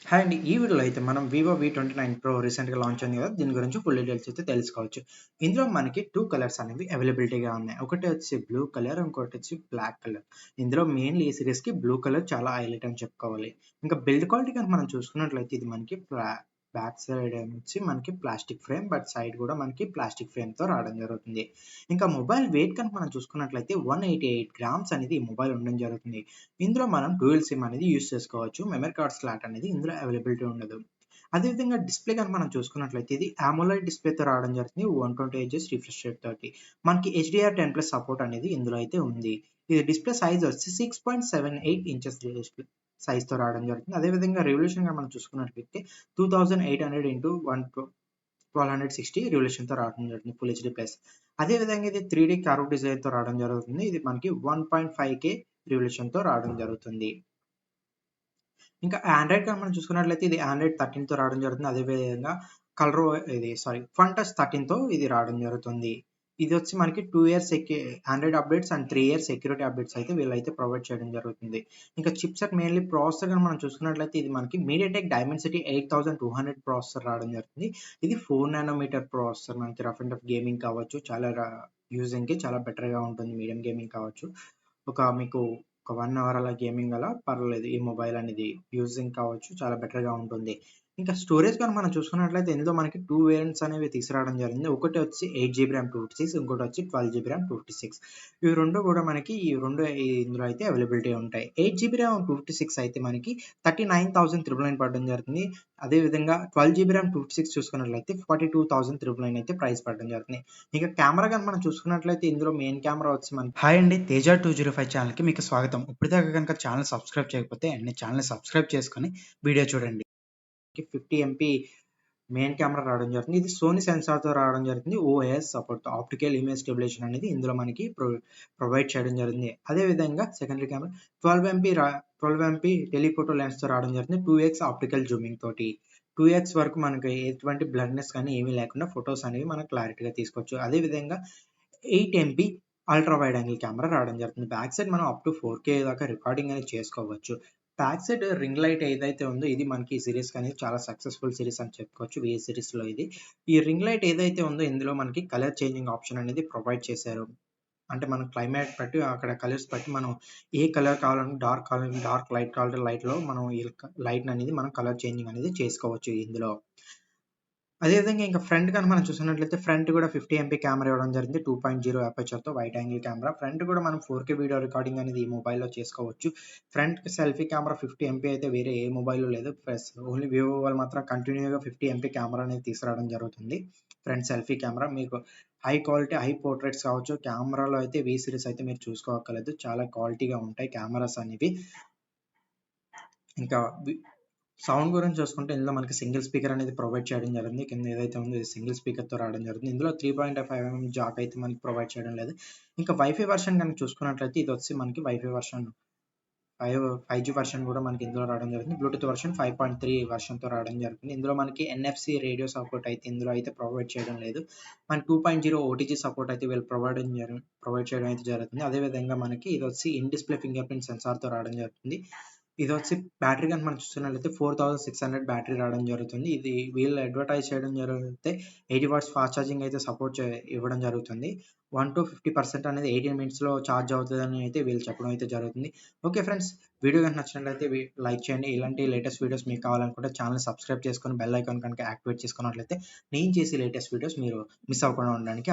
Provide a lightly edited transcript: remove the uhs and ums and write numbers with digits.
Hi అండి. ఈ వీడియోలో అయితే మనం Vivo V29 Pro రీసెంట్‌గా లాంచ్ అయింది కదా! దీని గురించి ఫుల్ డీటెయిల్స్ అయితే తెలుసుకోవచ్చు. ఇందులో మనకి 2 కలర్స్ అనేవి అవైలబిలిటీగా ఉన్నాయి. ఒకటి వచ్చి బ్లూ కలర్, ఇంకోటి వచ్చి బ్లాక్ కలర్. ఇందులో మెయిన్‌లీ ఈ సీరీస్‌కి బ్లూ కలర్ చాలా హైలైట్ అని చెప్పుకోవాలి. ఇంకా బిల్డ్ క్వాలిటీ కనుక మనం చూసుకున్నట్లయితే ఇది మనకి బ్యాక్ సైడ్ నుంచి మనకి ప్లాస్టిక్ ఫ్రేమ్, బట్ సైడ్ కూడా మనకి ప్లాస్టిక్ ఫ్రేమ్‌తో రావడం జరుగుతుంది. ఇంకా మొబైల్ వెయిట్ కనుక మనం చూసుకున్నట్లయితే 188 గ్రామ్స్ అనేది ఈ మొబైల్ ఉండడం జరుగుతుంది. ఇందులో మనం డ్యూయల్ సిమ్ అనేది యూజ్ చేసుకోవచ్చు. మెమరీ కార్డ్ స్లాట్ అనేది ఇందులో అవైలబిలిటీ ఉండదు. అదేవిధంగా డిస్‌ప్లే గనుక మనం చూసుకున్నట్లయితే ఇది అమోలెడ్ డిస్‌ప్లేతో రావడం జరుగుతుంది. 120 హెర్ట్జ్ రిఫ్రెష్ రేట్ తోటి. మనకి HDR10+ సపోర్ట్ అనేది ఇందులో అయితే ఉంది. ఇది డిస్‌ప్లే సైజ్ వచ్చి 6.78 ఇంచెస్ డిస్‌ప్లే సైజ్‌తో రావడం జరుగుతుంది. అదేవిధంగా రిజల్యూషన్ మనం చూసుకున్నట్లయితే 2800 ఇంటూ 1260 రిజల్యూషన్‌తో రావడం జరుగుతుంది. Full HD plus. అదేవిధంగా ఇది 3D కర్వ్ డిజైన్‌తో రావడం జరుగుతుంది. ఇది మనకి 1.5K రిజల్యూషన్‌తో రావడం జరుగుతుంది. ఇంకా ఆండ్రాయిడ్ కనుక మనం చూసుకున్నట్లయితే ఇది ఆండ్రాయిడ్ 13తో రావడం జరుగుతుంది. అదేవిధంగా ఫన్ టచ్ 13తో ఇది రావడం జరుగుతుంది. ఇది వచ్చి మనకి 2 years Android updates and 3 years security updates అయితే వీళ్ళైతే ప్రొవైడ్ చేయడం జరుగుతుంది. ఇంకా చిప్‌సెట్ మెయిన్‌లీ ప్రాసెసర్ కనుక మనం చూసుకున్నట్లయితే ఇది మనకి మీడియాటెక్ డైమెన్సిటీ 8200 ప్రాసెసర్ రావడం జరుగుతుంది. ఇది 4 నానోమీటర్ ప్రాసెసర్. మనకి రఫ్ అండ్ టఫ్ గేమింగ్ కావచ్చు, చాలా యూజింగ్‌కి చాలా బెటర్‌గా ఉంటుంది. మీడియం గేమింగ్ కావచ్చు. మీకు ఒక 1 అవర్ అలా గేమింగ్ అలా పర్లేదు. ఈ మొబైల్ అనేది యూజింగ్ కావచ్చు, చాలా బెటర్‌గా ఉంటుంది. ఇంకా స్టోరేజ్ కనుక మనం చూసుకున్నట్లయితే ఇందులో మనకి 2 వేరియంట్స్ అనేవి తీసుకురావడం జరిగింది. ఒకటి వచ్చి 8 జీబీ ర్యామ్ 256, ఇంకోటి వచ్చి 12 జీబీ ర్యామ్ 256. ఇవి 2 కూడా మనకి ఇందులో అయితే అవైలబిలిటీ ఉంటాయి. 8 జీబీ ర్యామ్ 256 అయితే మనకి 39,999 పడడం జరుగుతుంది. అదేవిధంగా 12 జీబీ ర్యామ్ 256 చూసుకున్నట్లయితే 42,999 అయితే ప్రైస్ పడడం జరుగుతుంది. ఇంకా కెమెరా గనుక మనం చూసుకున్నట్లయితే ఇందులో మెయిన్ కెమెరా వచ్చి మనకి హాయ్ అండి. తేజ 205 ఛానల్‌కి మీకు స్వాగతం. ఇప్పటిదాకా గనుక ఛానల్ సబ్స్క్రైబ్ చేయకపోతే వెంటనే ఛానల్‌ని సబ్స్క్రైబ్ చేసుకొని వీడియో చూడండి. 50 ఎంపీ మెయిన్ కెమెరా రావడం జరుగుతుంది. ఇది సోనీ సెన్సార్‌తో రావడం జరుగుతుంది. ఓఎస్ సపోర్ట్‌తో ఆప్టికల్ ఇమేజ్ స్టెబిలైజేషన్ అనేది ఇందులో మనకి ప్రొవైడ్ చేయడం జరిగింది. అదేవిధంగా సెకండరీ కెమెరా 12 ఎంపీ టెలిఫోటో లెన్స్‌తో రావడం జరుగుతుంది. 2x ఆప్టికల్ జూమింగ్ తోటి. 2x వరకు మనకి ఎటువంటి బ్లర్‌నెస్ కానీ ఏమీ లేకుండా ఫోటోస్ అనేవి మనం క్లారిటీగా తీసుకోవచ్చు. అదేవిధంగా 8 MP ultra wide angle camera రావడం జరుగుతుంది. బ్యాక్ సైడ్ మనం అప్ టు 4K దాకా రికార్డింగ్ అనేది చేసుకోవచ్చు. బ్యాక్ సైడ్ రింగ్ లైట్ ఏదైతే ఉందో ఇది మనకి ఈ సీరీస్ అనేది చాలా సక్సెస్‌ఫుల్ సీరీస్ అని చెప్పుకోవచ్చు. VA సీరీస్‌లో ఇది. ఈ రింగ్ లైట్ ఏదైతే ఉందో ఇందులో మనకి కలర్ చేంజింగ్ ఆప్షన్ అనేది ప్రొవైడ్ చేశారు. అంటే మన క్లైమేట్ బట్టి అక్కడ కలర్స్ బట్టి మనం ఏ కలర్ కావాలంటే డార్క్ లైట్ కావాలంటే లైట్‌లో మనం ఈ లైట్‌ని అనేది మనం కలర్ చేంజింగ్ అనేది చేసుకోవచ్చు ఇందులో. అదేవిధంగా ఇంకా ఫ్రంట్ కనుక మనం చూసినట్లయితే ఫ్రంట్ కూడా 50 ఎంపీ కెమెరా ఇవ్వడం జరిగింది. 2.0 అపర్చర్‌తో వైడ్ యాంగిల్ కెమెరా. ఫ్రంట్ కూడా మనం 4K వీడియో రికార్డింగ్ అనేది ఈ మొబైల్‌లో చేసుకోవచ్చు. ఫ్రంట్ సెల్ఫీ కెమెరా 50 ఎంపీ అయితే వేరే ఏ మొబైల్‌లో లేదు. ప్లస్ ఓన్లీ వివో వాళ్ళు మాత్రం కంటిన్యూ‌గా 50 ఎంపీ కెమెరా అనేది తీసుకురావడం జరుగుతుంది. ఫ్రంట్ సెల్ఫీ కెమెరా మీకు హై క్వాలిటీ, హై పోర్ట్రేట్స్ కావచ్చు. కెమెరాలో అయితే వి సిరీస్ అయితే మీరు చూసుకోక్కర్లేదు. చాలా క్వాలిటీగా ఉంటాయి కెమెరాస్ అనేవి. ఇంకా సౌండ్ గురించి చూసుకుంటే ఇందులో మనకి సింగిల్ స్పీకర్ అనేది ప్రొవైడ్ చేయడం జరిగింది. కింద ఏదైతే ఉందో ఇది సింగిల్ స్పీకర్‌తో రావడం జరుగుతుంది. ఇందులో 3.5 జాక్ అయితే మనకి ప్రొవైడ్ చేయడం లేదు. ఇంకా వైఫై వెర్షన్ గనుక చూసుకున్నట్లయితే ఇది వచ్చి మనకి వైఫై వెర్షన్ 5G వెర్షన్ కూడా మనకి ఇందులో రావడం జరుగుతుంది. బ్లూటూత్ వెర్షన్ 5.3 వెర్షన్‌తో రావడం జరుగుతుంది. ఇందులో మనకి NFC రేడియో సపోర్ట్ అయితే ఇందులో అయితే ప్రొవైడ్ చేయడం లేదు. మనకి 2.0 ఓటీజీ సపోర్ట్ అయితే వీళ్ళు ప్రొవైడ్ చేయడం అయితే జరుగుతుంది. అదేవిధంగా మనకి ఇది వచ్చి ఇన్ డిస్‌ప్లే ఫింగర్ ప్రింట్ సెన్సార్‌తో రావడం జరుగుతుంది. ఇది వచ్చి బ్యాటరీ కనుక మనం చూస్తున్నట్లయితే 4600 బ్యాటరీ రావడం జరుగుతుంది. ఇది వీళ్ళు అడ్వర్టైజ్ చేయడం జరిగితే 80 వాట్స్ ఫాస్ట్ ఛార్జింగ్ అయితే ఇవ్వడం జరుగుతుంది. 1-50% అనేది 18 మినిట్స్‌లో ఛార్జ్ అవుతదని అయితే వీళ్ళు చెప్పడం అయితే జరుగుతుంది. ఓకే ఫ్రెండ్స్, వీడియో గనుక నచ్చినట్లయితే లైక్ చేయండి. ఇలాంటి లేటెస్ట్ వీడియోస్ మీకు కావాలనుకుంటే ఛానెల్‌ని సబ్స్క్రైబ్ చేసుకొని బెల్ ఐకాన్ కనుక యాక్టివేట్ చేసుకున్నట్లయితే నేను చేసే లేటెస్ట్ వీడియోస్ మీరు మిస్ అవ్వకుండా ఉండడానికి